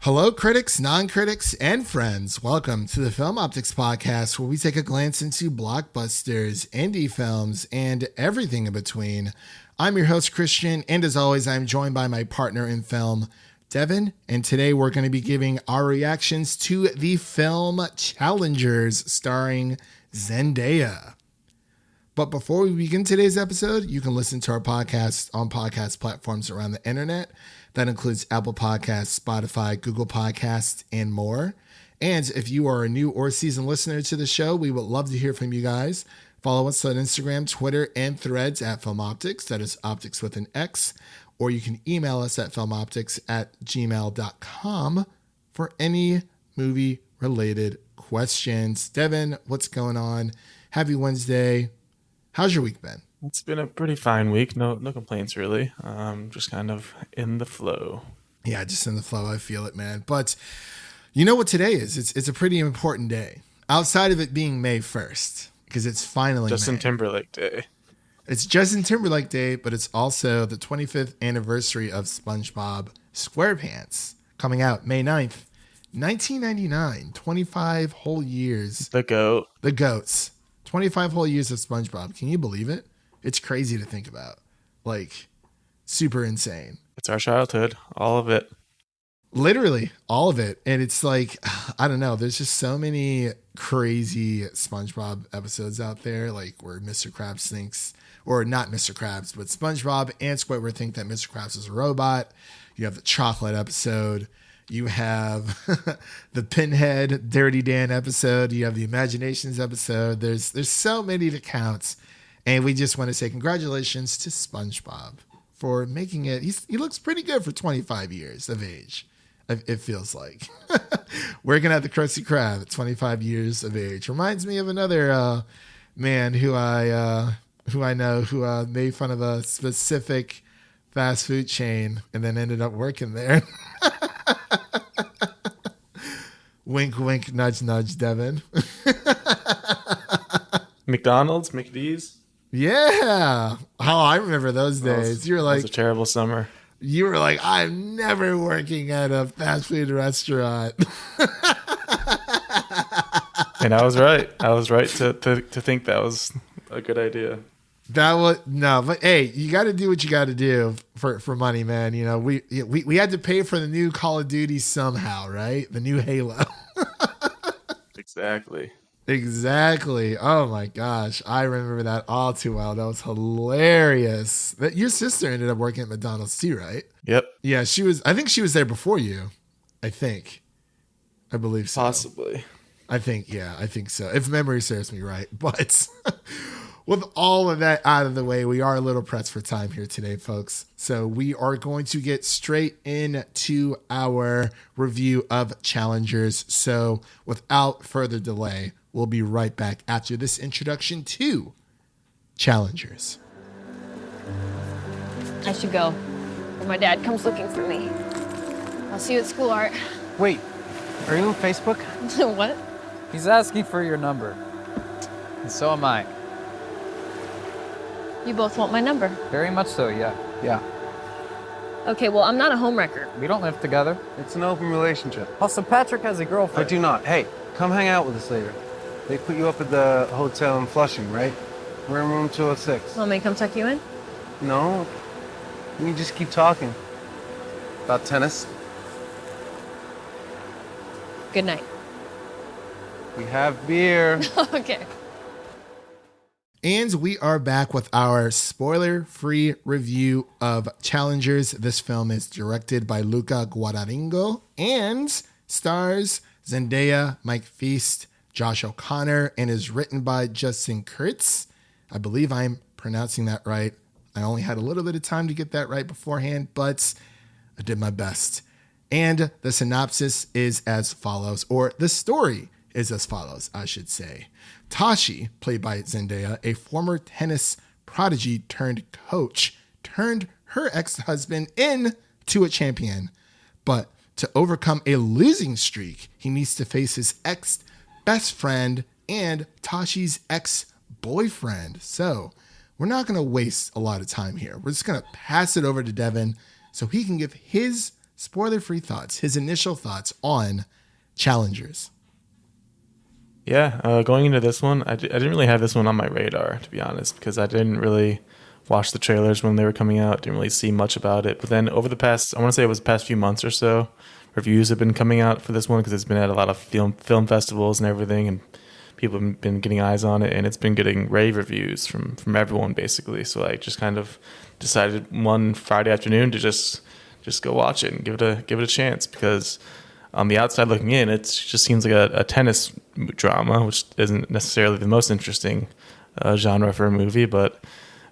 Hello, critics, non-critics, and friends. Welcome to the Film Optics Podcast, where we take a glance into blockbusters, indie films, and everything in between. I'm your host, Christian, and as always, I'm joined by my partner in film, Devin, and today we're going to be giving our reactions to the film Challengers, starring Zendaya. But before we begin today's episode, you can listen to our podcast on podcast platforms around the internet. That includes Apple Podcasts, Spotify, Google Podcasts, and more. And if you are a new or seasoned listener to the show, we would love to hear from you guys. Follow us on Instagram, Twitter, and Threads at Film Optics. That is Optics with an X. Or you can email us at filmoptics@gmail.com for any movie-related questions. Devin, what's going on? Happy Wednesday. How's your week been? It's been a pretty fine week. No complaints, really. Just kind of in the flow. Yeah, just in the flow. I feel it, man. But you know what today is? It's a pretty important day. Outside of it being May 1st, because it's finally Justin May. Timberlake Day. It's Justin Timberlake Day, but it's also the 25th anniversary of SpongeBob SquarePants, coming out May 9th, 1999. 25 whole years. The GOAT. The GOATs. 25 whole years of SpongeBob. Can you believe it? It's crazy to think about. Like, super insane. It's our childhood. All of it. Literally, all of it. And it's like, I don't know. There's just so many crazy SpongeBob episodes out there, like where Mr. Krabs thinks, or not Mr. Krabs, but SpongeBob and Squidward think that Mr. Krabs is a robot. You have the chocolate episode. You have the Pinhead Dirty Dan episode. You have the Imaginations episode. There's so many to count. And we just want to say congratulations to SpongeBob for making it. He looks pretty good for 25 years of age, it feels like. Working at the Krusty Krab at 25 years of age. Reminds me of another man who I know who made fun of a specific fast food chain and then ended up working there. Wink, wink, nudge, nudge, Devin. McDonald's, McD's. Yeah. Oh, I remember those days. You were like, it was a terrible summer. You were like, I'm never working at a fast food restaurant. And I was right. I was right to think that was a good idea. But hey, you got to do what you got to do for money, man. You know, we had to pay for the new Call of Duty somehow, right? The new Halo. Exactly. Oh my gosh. I remember that all too well. That was hilarious. Your sister ended up working at McDonald's too, right? Yep. Yeah, I think she was there before you. I believe so. Possibly. I think so. If memory serves me right. But with all of that out of the way, we are a little pressed for time here today, folks. So we are going to get straight into our review of Challengers. So without further delay, we'll be right back after this introduction to Challengers. I should go, or my dad comes looking for me. I'll see you at school, Art. Wait, are you on Facebook? What? He's asking for your number. And so am I. You both want my number? Very much so, yeah. Okay, well, I'm not a homewrecker. We don't live together. It's an open relationship. Also, Patrick has a I girlfriend. do not. Hey, come hang out with us later. They put you up at the hotel in Flushing, right? We're in room 206. Want me to come tuck you in? No. We can just keep talking. About tennis. Good night. We have beer. Okay. And we are back with our spoiler-free review of Challengers. This film is directed by Luca Guadagnino and stars Zendaya, Mike Faist, Josh O'Connor, and is written by Justin Kurtz. I believe I'm pronouncing that right. I only had a little bit of time to get that right beforehand, but I did my best. And the synopsis is as follows, or the story is as follows, I should say. Tashi, played by Zendaya, a former tennis prodigy turned coach, turned her ex-husband into a champion. But to overcome a losing streak, he needs to face his ex-best friend and Tashi's ex-boyfriend. So we're not going to waste a lot of time here. We're just going to pass it over to Devin so he can give his spoiler-free thoughts, his initial thoughts on Challengers. Yeah, going into this one, I didn't really have this one on my radar, to be honest, because I didn't really watch the trailers when they were coming out, didn't really see much about it. But then over the past, I want to say it was the past few months or so, reviews have been coming out for this one because it's been at a lot of film festivals and everything, and people have been getting eyes on it, and it's been getting rave reviews from everyone, basically. So I just kind of decided one Friday afternoon to just go watch it and give it a chance, because on the outside looking in, it just seems like a tennis drama, which isn't necessarily the most interesting genre for a movie. But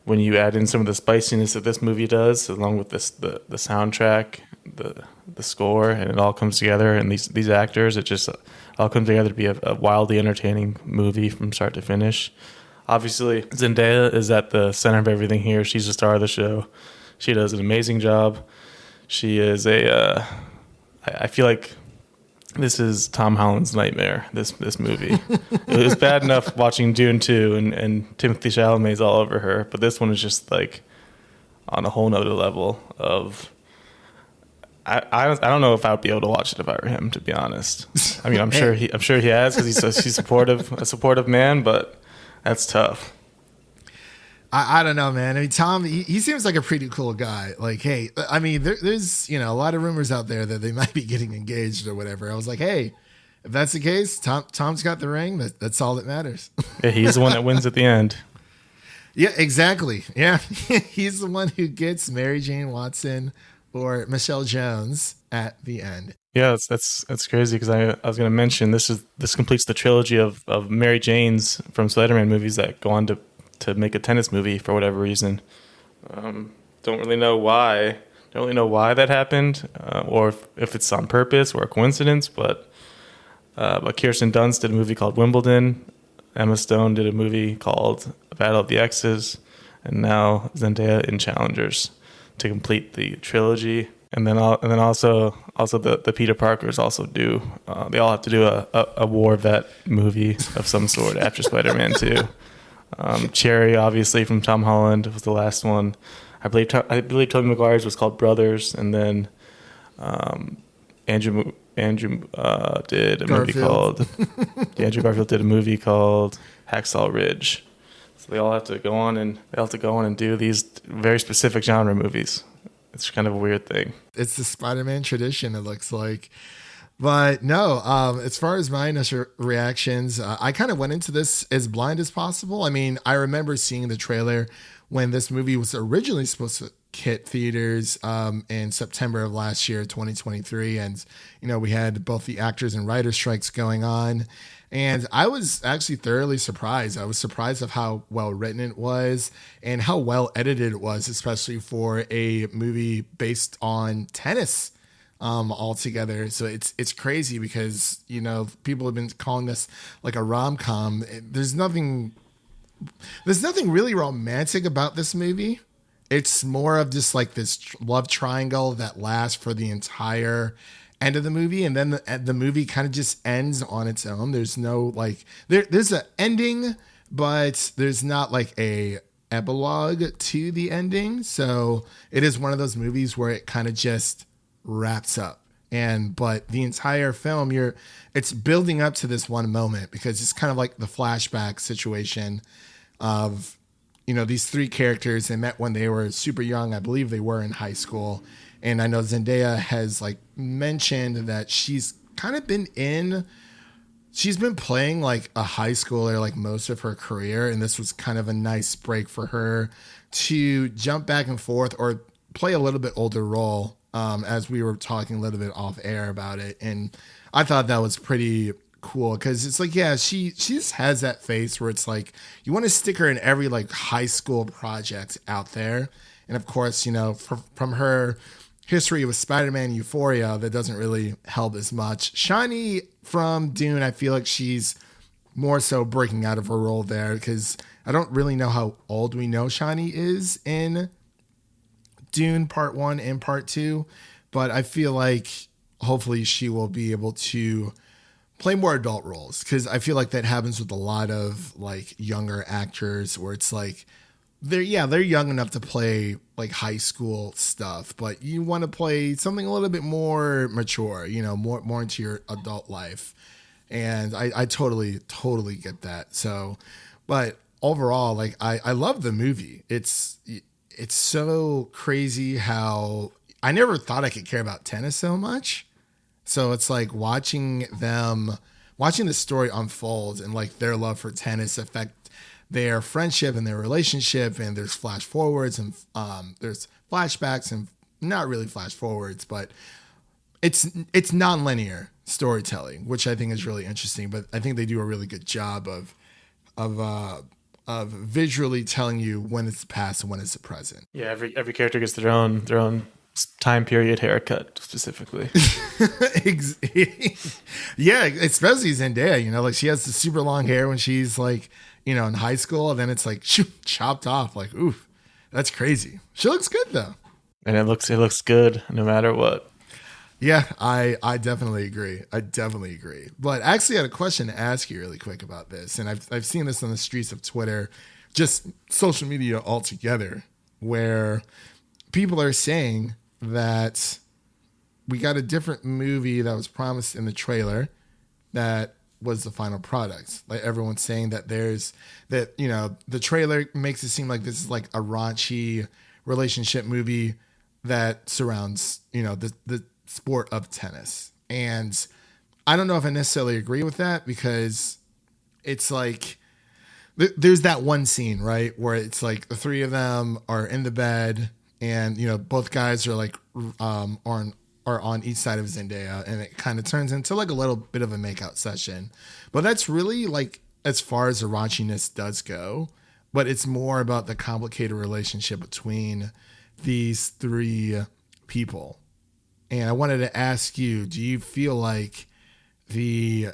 when you add in some of the spiciness that this movie does, along with the soundtrack, the score, and it all comes together, and these actors, it just all comes together to be a wildly entertaining movie from start to finish. Obviously, Zendaya is at the center of everything here. She's the star of the show. She does an amazing job. She is I feel like this is Tom Holland's nightmare, this movie. It was bad enough watching Dune 2 and Timothée Chalamet's all over her, but this one is just like on a whole nother level of... I don't know if I would be able to watch it if I were him, to be honest. I mean, I'm sure he has, because he's a supportive man, but that's tough. I don't know, man. I mean, Tom, he seems like a pretty cool guy. Like, hey, I mean, there's, a lot of rumors out there that they might be getting engaged or whatever. I was like, hey, if that's the case, Tom's got the ring. That's all that matters. Yeah, he's the one that wins at the end. Yeah, exactly. Yeah, he's the one who gets Mary Jane Watson or Michelle Jones at the end. Yeah, that's crazy, because I was going to mention this completes the trilogy of Mary Janes from Spider-Man movies that go on to make a tennis movie for whatever reason. Don't really know why. Don't really know why that happened, or if it's on purpose or a coincidence. But Kirsten Dunst did a movie called Wimbledon. Emma Stone did a movie called Battle of the Exes, and now Zendaya in Challengers to complete the trilogy. And then also the Peter Parkers also do. They all have to do a war vet movie of some sort after Spider-Man 2. Cherry, obviously, from Tom Holland was the last one. I believe Tobey Maguire's was called Brothers, and then Andrew did a movie called Andrew Garfield did a movie called Hacksaw Ridge. So they all have to go on and do these very specific genre movies. It's kind of a weird thing. It's the Spider-Man tradition, it looks like. But no, as far as my initial reactions, I kind of went into this as blind as possible. I mean, I remember seeing the trailer when this movie was originally supposed to hit theaters in September of last year, 2023. And, we had both the actors and writer strikes going on. And I was actually thoroughly surprised. I was surprised of how well written it was and how well edited it was, especially for a movie based on tennis. Altogether. So it's crazy because, people have been calling this like a rom-com. There's nothing really romantic about this movie. It's more of just like this love triangle that lasts for the entire end of the movie. And then the movie kind of just ends on its own. There's no there's an ending, but there's not like a epilogue to the ending. So it is one of those movies where it kind of just wraps up, but the entire film it's building up to this one moment, because it's kind of like the flashback situation of these three characters. They met when they were super young. I believe they were in high school, and I know Zendaya has mentioned that she's been playing like a high schooler like most of her career, and this was kind of a nice break for her to jump back and forth or play a little bit older role. As we were talking a little bit off air about it. And I thought that was pretty cool, because it's like, yeah, she just has that face where it's like, you want to stick her in every high school project out there. And of course, from her history with Spider-Man Euphoria, that doesn't really help as much. Shani from Dune, I feel like she's more so breaking out of her role there, because I don't really know how old we know Shani is in Dune Part 1 and Part 2, but I feel like hopefully she will be able to play more adult roles, because I feel like that happens with a lot of younger actors, where it's like they're young enough to play like high school stuff, but you want to play something a little bit more mature, more into your adult life. And I totally get that. So, but overall, like I love the movie. It's so crazy how I never thought I could care about tennis so much. So it's like watching the story unfold and like their love for tennis affect their friendship and their relationship. And there's flash forwards and there's flashbacks and not really flash forwards, but it's nonlinear storytelling, which I think is really interesting. But I think they do a really good job of visually telling you when it's the past and when it's the present. Yeah, every character gets their own time period haircut specifically. Yeah, especially Zendaya, like she has the super long hair when she's like, in high school, and then it's like chopped off. Like, oof, that's crazy. She looks good though. And it looks good no matter what. Yeah, I definitely agree. But I actually had a question to ask you really quick about this. And I've seen this on the streets of Twitter, just social media altogether, where people are saying that we got a different movie that was promised in the trailer that was the final product. Like everyone's saying that the trailer makes it seem like this is like a raunchy relationship movie that surrounds, the sport of tennis. And I don't know if I necessarily agree with that, because it's like there's that one scene, right, where it's like the three of them are in the bed and, both guys are like are on each side of Zendaya, and it kind of turns into like a little bit of a makeout session. But that's really like as far as the raunchiness does go, but it's more about the complicated relationship between these three people. And I wanted to ask you, do you feel like the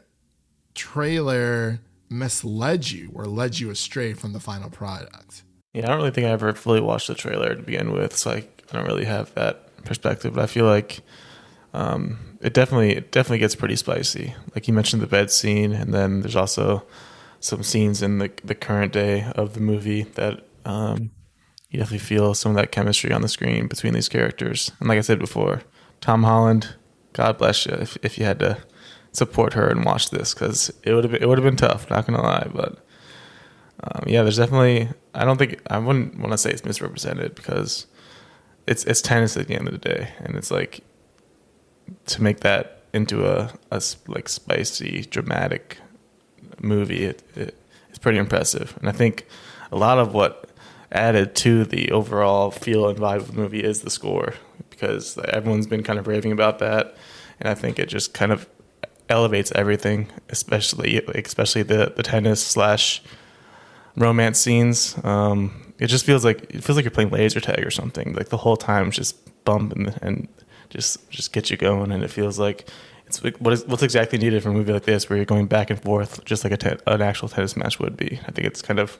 trailer misled you or led you astray from the final product? Yeah, I don't really think I ever fully watched the trailer to begin with, so I don't really have that perspective. But I feel like it definitely gets pretty spicy. Like you mentioned the bed scene, and then there's also some scenes in the current day of the movie that you definitely feel some of that chemistry on the screen between these characters. And like I said before, Tom Holland, God bless you if you had to support her and watch this, because it would have been tough. Not gonna lie, but yeah, there's definitely. I wouldn't want to say it's misrepresented, because it's tennis at the end of the day, and it's like to make that into a like spicy, dramatic movie. It's pretty impressive, and I think a lot of what added to the overall feel and vibe of the movie is the score, because everyone's been kind of raving about that, and I think it just kind of elevates everything, especially the tennis / romance scenes. It just feels like you're playing laser tag or something. Like the whole time, just bumping and just get you going, and it feels like it's what's exactly needed for a movie like this, where you're going back and forth, just like an actual tennis match would be. I think it's kind of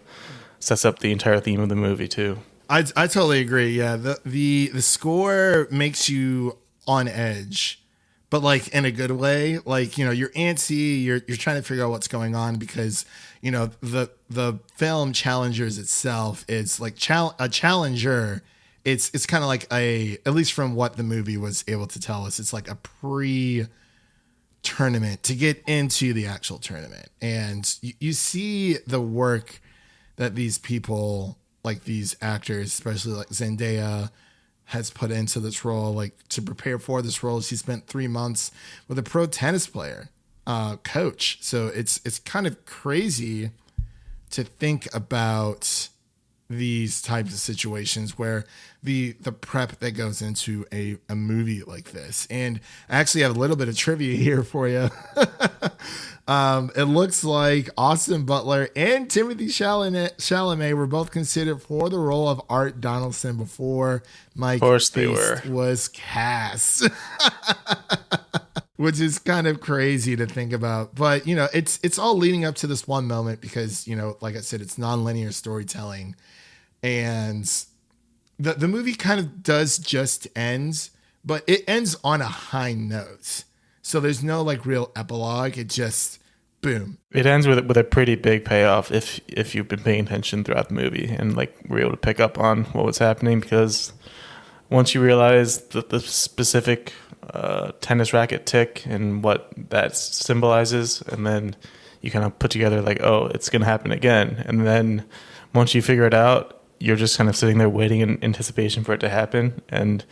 sets up the entire theme of the movie too. I totally agree. Yeah, the score makes you on edge, but like in a good way. Like, you're antsy, you're trying to figure out what's going on, because the film Challengers itself is like a challenger. It's kind of like at least from what the movie was able to tell us, it's like a pre-tournament to get into the actual tournament. And you see the work that these people, like these actors, especially like Zendaya, has put into this role. Like to prepare for this role, she spent 3 months with a pro tennis player coach. So it's kind of crazy to think about these types of situations where the prep that goes into a movie like this. And I actually have a little bit of trivia here for you. It looks like Austin Butler and Timothy Chalamet were both considered for the role of Art Donaldson before Mike Faist was cast. Which is kind of crazy to think about. But, it's all leading up to this one moment, because, like I said, it's nonlinear storytelling. And the movie kind of does just end, but it ends on a high note. So there's no like real epilogue. It just boom. It ends with a pretty big payoff if you've been paying attention throughout the movie and like were able to pick up on what was happening, because once you realize that the specific tennis racket tick and what that symbolizes, and then you kind of put together like, oh, it's going to happen again. And then once you figure it out, you're just kind of sitting there waiting in anticipation for it to happen. And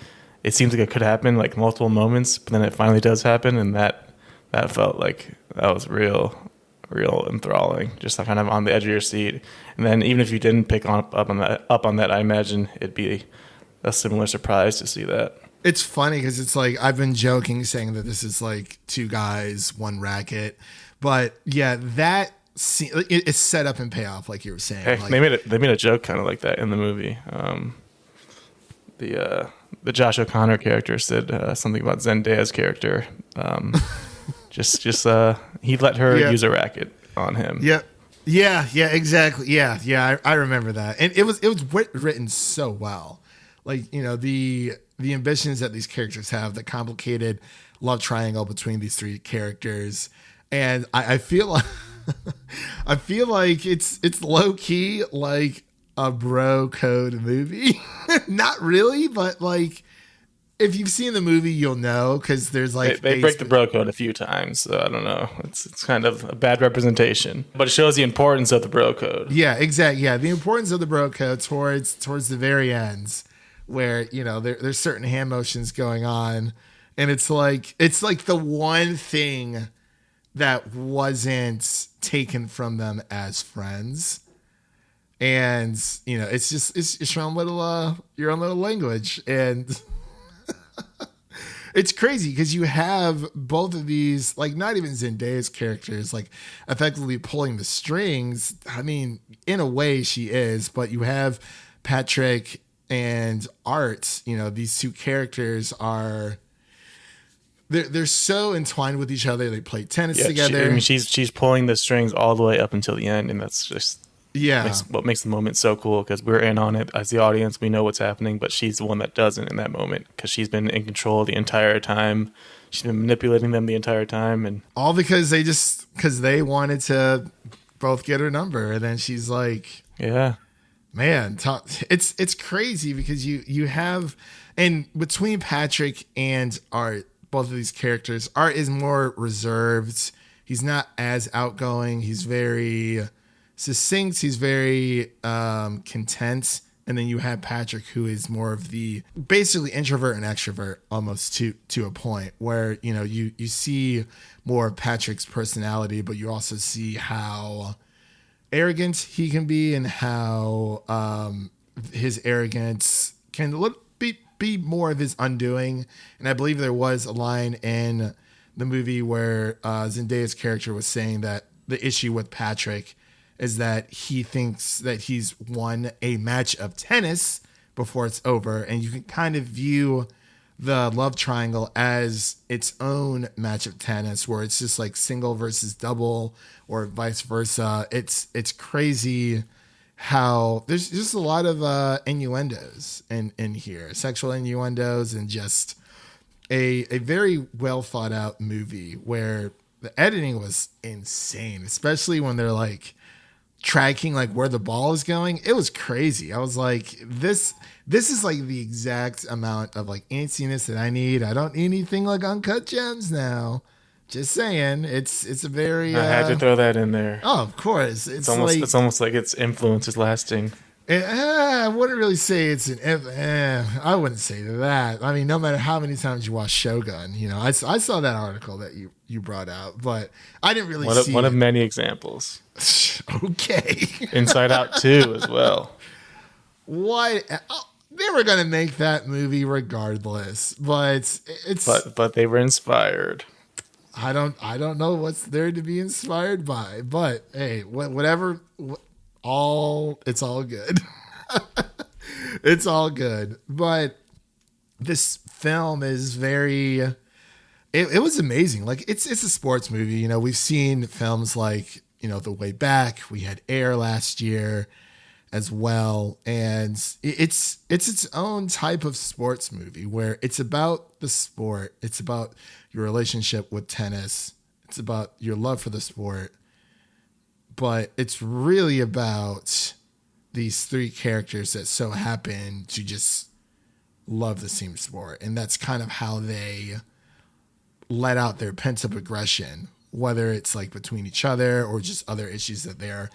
it seems like it could happen like multiple moments, but then it finally does happen. And that felt like that was real enthralling, just kind of on the edge of your seat. And then even if you didn't pick up on that, I imagine it'd be a similar surprise to see that. It's funny because it's like I've been joking saying that this is like two guys, one racket, but yeah, that scene, it's set up and payoff like you were saying. Hey, like, they made a joke kind of like that in the movie. The Josh O'Connor character said something about Zendaya's character. He let her use a racket on him. Yeah, exactly. Yeah, I remember that, and it was written so well. Like, you know, the ambitions that these characters have, the complicated love triangle between these three characters, and I feel like I feel like it's low key like a bro code movie. Not really, but like if you've seen the movie, you'll know, because there's like they break the bro code a few times, so I don't know. It's kind of a bad representation, but it shows the importance of the bro code. Yeah, exactly. Yeah, the importance of the bro code towards the very ends, where, you know, there's certain hand motions going on, and it's like the one thing that wasn't taken from them as friends. And, you know, it's your own little language. And it's crazy because you have both of these, like, not even Zendaya's characters, like, effectively pulling the strings. I mean, in a way she is, but you have Patrick and Art, you know, these two characters are, they're so entwined with each other. They play tennis together. She's pulling the strings all the way up until the end, and that's just what makes the moment so cool, because we're in on it as the audience. We know what's happening, but she's the one that doesn't in that moment, because she's been in control the entire time. She's been manipulating them the entire time, and all because they wanted to both get her number. And then she's like, yeah, man, it's crazy because you have, and between Patrick and Art, both of these characters, Art is more reserved. He's not as outgoing. He's very succinct. He's very content. And then you have Patrick, who is more of the basically introvert and extrovert, almost to a point where, you know, you see more of Patrick's personality, but you also see how arrogant he can be, and how his arrogance can be more of his undoing. And I believe there was a line in the movie where Zendaya's character was saying that the issue with Patrick is that he thinks that he's won a match of tennis before it's over. And you can kind of view the love triangle as its own match of tennis, where it's just like single versus double, or vice versa. It's crazy how there's just a lot of innuendos in here, sexual innuendos, and just a very well thought out movie where the editing was insane, especially when they're like tracking like where the ball is going. It was crazy. I was like, this is like the exact amount of like antsiness that I need. I don't need anything like Uncut Gems now. Just saying, it's a very. I had to throw that in there. Oh, of course. It's almost like its influence is lasting. I wouldn't really say it's I wouldn't say that. I mean, no matter how many times you watch Shogun, you know, I saw that article that you brought out, but I didn't really see one of many examples. Okay. Inside Out 2 as well. What? They were gonna make that movie regardless, but but they were inspired. I don't know what's there to be inspired by, but hey, whatever. It's all good. It's all good. But this film is very, it was amazing. Like it's a sports movie. You know, we've seen films like, you know, The Way Back. We had Air last year as well. And it's its own type of sports movie where it's about the sport. It's about your relationship with tennis. It's about your love for the sport. but it's really about these three characters that so happen to just love the same sport. And that's kind of how they let out their pent-up aggression, whether it's like between each other or just other issues that they're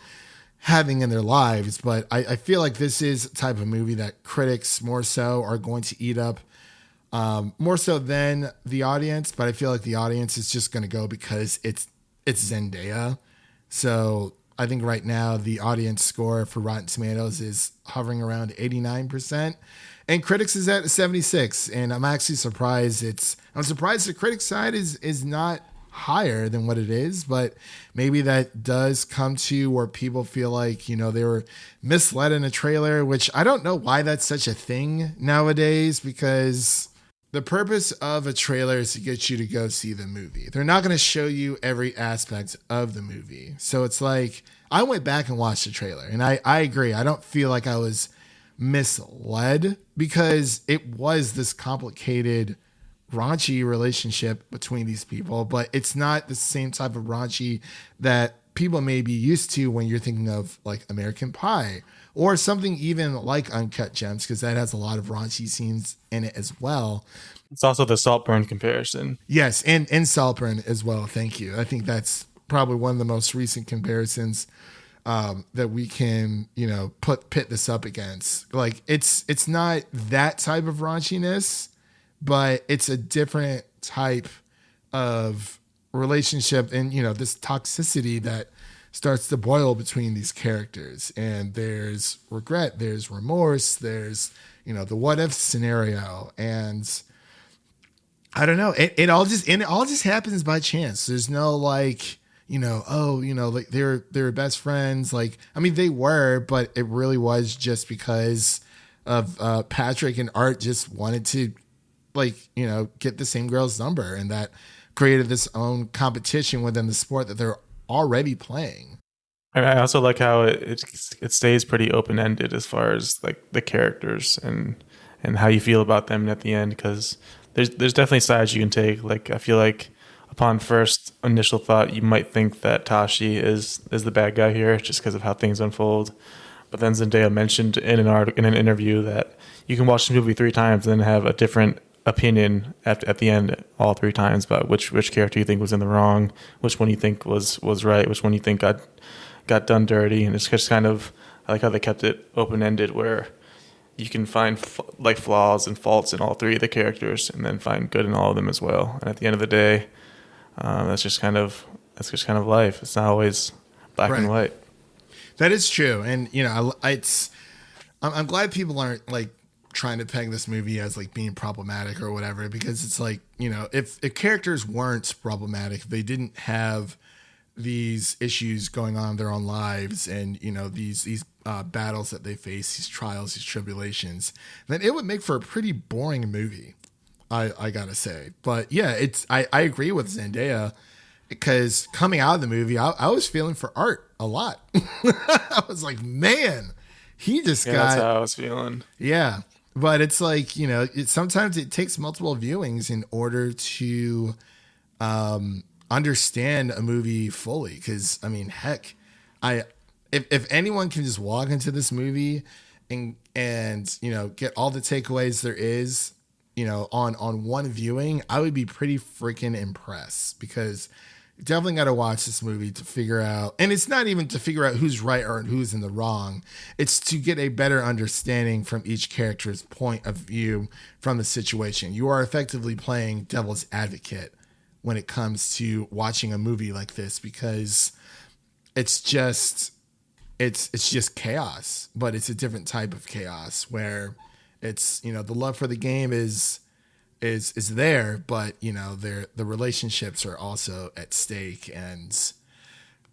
having in their lives. But I feel like this is a type of movie that critics more so are going to eat up, more so than the audience. But I feel like the audience is just going to go because it's Zendaya. So I think right now the audience score for Rotten Tomatoes is hovering around 89%. And critics is at 76. And I'm actually surprised I'm surprised the critics side is not higher than what it is, but maybe that does come to where people feel like, they were misled in a trailer, which I don't know why that's such a thing nowadays, because the purpose of a trailer is to get you to go see the movie. They're not going to show you every aspect of the movie. So it's like, I went back and watched the trailer, and I agree. I don't feel like I was misled, because it was this complicated, raunchy relationship between these people, but it's not the same type of raunchy that people may be used to when you're thinking of like American Pie or something even like Uncut Gems, because that has a lot of raunchy scenes in it as well. It's also the Saltburn comparison. Yes, and Saltburn as well. Thank you. I think that's probably one of the most recent comparisons that we can, pit this up against. Like it's not that type of raunchiness, but it's a different type of relationship and, this toxicity that starts to boil between these characters. And there's regret, there's remorse, there's, the what if scenario. And I don't know, it all just happens by chance. There's no like, like they're best friends. Like, I mean, they were, but it really was just because of Patrick and Art just wanted to, get the same girl's number, and that created this own competition within the sport that they're already playing. I also like how it stays pretty open-ended as far as like the characters and how you feel about them at the end, because there's definitely sides you can take. Like, I feel like upon first initial thought, you might think that Tashi is the bad guy here just because of how things unfold. But then Zendaya mentioned in an interview that you can watch the movie 3 times and then have a different opinion at the end all 3 times about which character you think was in the wrong, which one you think was right, which one you think got done dirty. And it's just kind of, I like how they kept it open-ended, where you can find flaws and faults in all 3 of the characters and then find good in all of them as well. And at the end of the day, that's just kind of life. It's not always black and white. That is true. And, I'm glad people aren't like trying to peg this movie as like being problematic or whatever, because it's like, if characters weren't problematic, if they didn't have these issues going on in their own lives and, these battles that they face, these trials, these tribulations, then it would make for a pretty boring movie. I gotta say. But yeah, I agree with Zendaya, because coming out of the movie, I was feeling for Art a lot. I was like, man, he just got. That's how I was feeling. Yeah. But it's like, sometimes it takes multiple viewings in order to understand a movie fully. Because, I mean, heck, if anyone can just walk into this movie and get all the takeaways there is, on one viewing, I would be pretty freaking impressed, because you definitely got to watch this movie to figure out, and it's not even to figure out who's right or who's in the wrong. It's to get a better understanding from each character's point of view from the situation. You are effectively playing devil's advocate when it comes to watching a movie like this, because it's just chaos, but it's a different type of chaos where it's, the love for the game is there, but the relationships are also at stake, and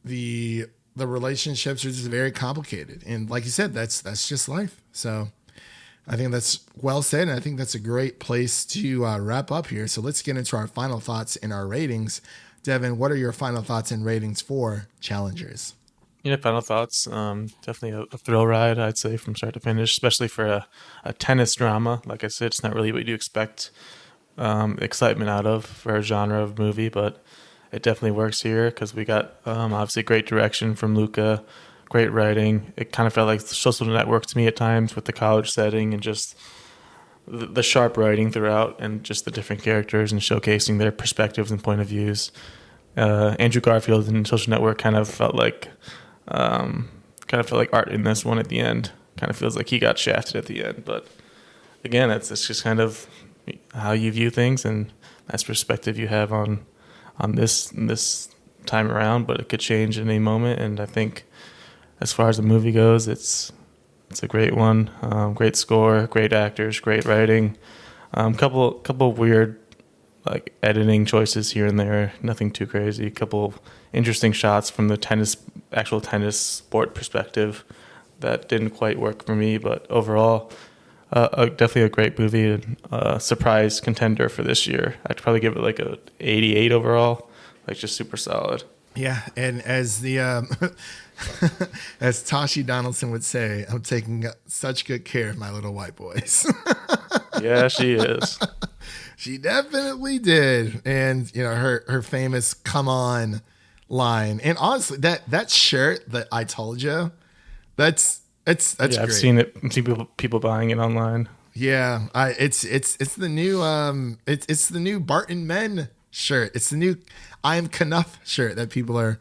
the relationships are just very complicated. And like you said, that's just life. So I think that's well said, and I think that's a great place to wrap up here. So let's get into our final thoughts and our ratings. Devin, what are your final thoughts and ratings for Challengers? Final thoughts. Definitely a thrill ride, I'd say, from start to finish, especially for a tennis drama. Like I said, it's not really what you expect excitement out of for a genre of movie, but it definitely works here because we got obviously great direction from Luca, great writing. It kind of felt like Social Network to me at times with the college setting and just the sharp writing throughout and just the different characters and showcasing their perspectives and point of views. Andrew Garfield in Social Network kind of felt like art in this one at the end. Kind of feels like he got shafted at the end, but again, it's just kind of how you view things and that's perspective you have on this time around. But it could change in any moment, and I think as far as the movie goes, it's a great one. Great score, great actors, great writing. Couple weird like editing choices here and there. Nothing too crazy. Couple interesting shots from the actual tennis sport perspective that didn't quite work for me, but overall, definitely a great movie and a surprise contender for this year. I'd probably give it like a 88 overall, like just super solid. Yeah, and as the as Tashi Donaldson would say, I'm taking such good care of my little white boys. Yeah, she is. She definitely did. And her famous "come on" line. And honestly, that shirt that I told you, that's great. I've seen it. I've seen people buying it online. Yeah, it's the new it's the new Barton Men shirt. It's the new I Am Knuff shirt that people are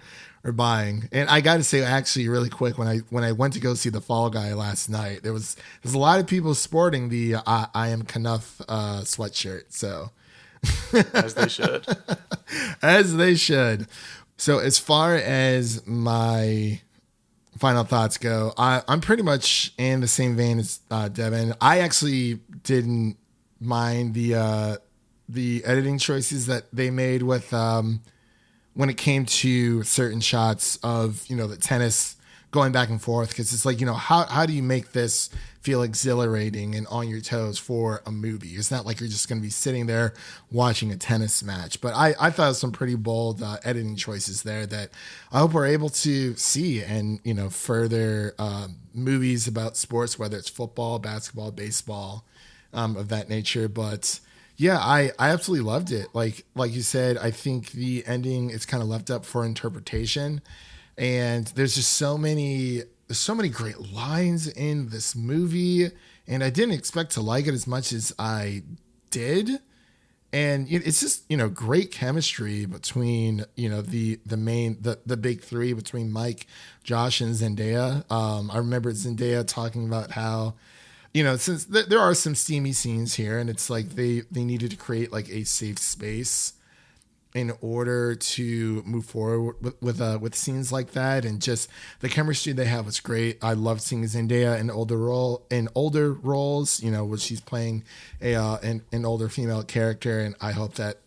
buying. And I got to say, actually, really quick, when I went to go see The Fall Guy last night, there's a lot of people sporting the I Am Knuff sweatshirt. So as they should, as they should. So as far as my final thoughts go, I'm pretty much in the same vein as Devin. I actually didn't mind the editing choices that they made with when it came to certain shots of the tennis going back and forth, because it's like how do you make this feel exhilarating and on your toes for a movie? It's not like you're just going to be sitting there watching a tennis match. But I thought some pretty bold editing choices there that I hope we're able to see and further movies about sports, whether it's football, basketball, baseball, of that nature. But yeah, I absolutely loved it. Like you said, I think the ending is kind of left up for interpretation, and there's just so many great lines in this movie, and I didn't expect to like it as much as I did. And it's just great chemistry between the big three, between Mike, Josh, and Zendaya. I remember Zendaya talking about how since there are some steamy scenes here, and it's like they needed to create like a safe space in order to move forward with scenes like that, and just the chemistry they have was great. I loved seeing Zendaya in older roles, when she's playing an older female character, and I hope that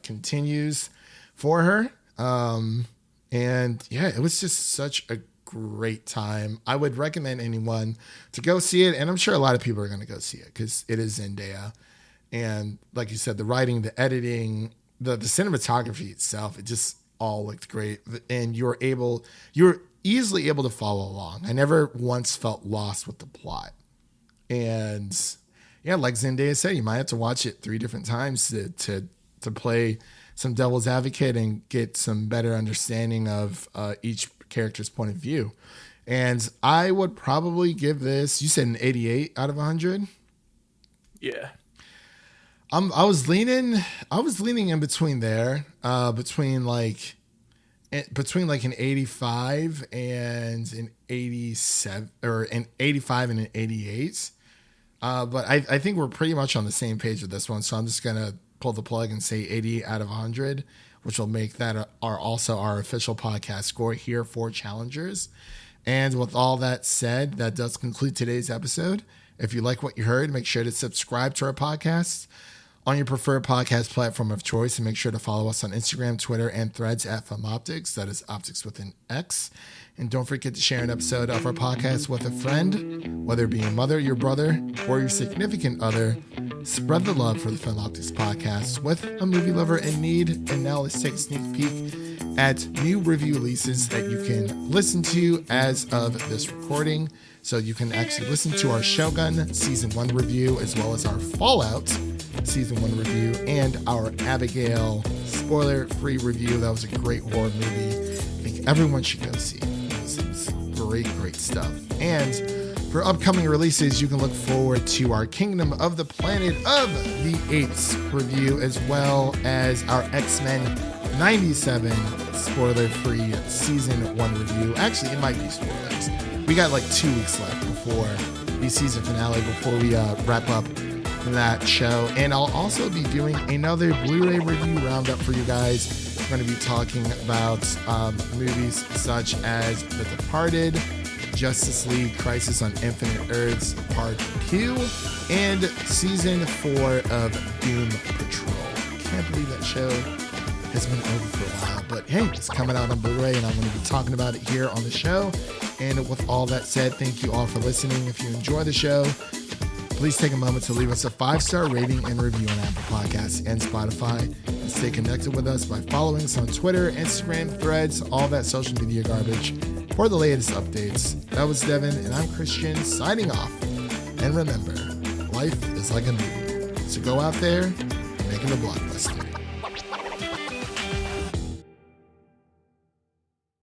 continues for her. And yeah, it was just such a great time. I would recommend anyone to go see it, and I'm sure a lot of people are going to go see it because it is Zendaya. And like you said, the writing, the editing, the cinematography itself, it just all looked great, and you're easily able to follow along. I never once felt lost with the plot. And yeah, like Zendaya said, you might have to watch it 3 different times to play some devil's advocate and get some better understanding of each character's point of view. And I would probably give this, you said an 88 out of 100? Yeah. I was leaning in between there, between like an 85 and an 87, or an 85 and an 88. But I think we're pretty much on the same page with this one. So I'm just going to pull the plug and say 80 out of 100, which will make that our official podcast score here for Challengers. And with all that said, that does conclude today's episode. If you like what you heard, make sure to subscribe to our podcast on your preferred podcast platform of choice, and make sure to follow us on Instagram, Twitter, and Threads at FilmOptics. That is optics with an X. And don't forget to share an episode of our podcast with a friend, whether it be your mother, your brother, or your significant other. Spread the love for the Film Optics podcast with a movie lover in need. And now let's take a sneak peek at new review releases that you can listen to as of this recording. So you can actually listen to our Shogun Season 1 review, as well as our Fallout Season 1 review, and our Abigail spoiler spoiler-free review. That was a great horror movie. I think everyone should go see it. It's great stuff. And for upcoming releases, you can look forward to our Kingdom of the Planet of the Apes review, as well as our X-Men 97 spoiler-free season 1 review. Actually, it might be spoilers. We got like 2 weeks left before the season finale, before we wrap up that show. And I'll also be doing another Blu-ray review roundup for you guys. We're going to be talking about movies such as The Departed, Justice League Crisis on Infinite Earths Part 2, and Season 4 of Doom Patrol. Can't believe that show has been over for a while, but hey, it's coming out on Blu-ray and I'm going to be talking about it here on the show. And with all that said, thank you all for listening. If you enjoy the show, please take a moment to leave us a 5-star rating and review on Apple Podcasts and Spotify. And stay connected with us by following us on Twitter, Instagram, Threads, all that social media garbage for the latest updates. That was Devin, and I'm Christian, signing off. And remember, life is like a movie, so go out there and make it a blockbuster.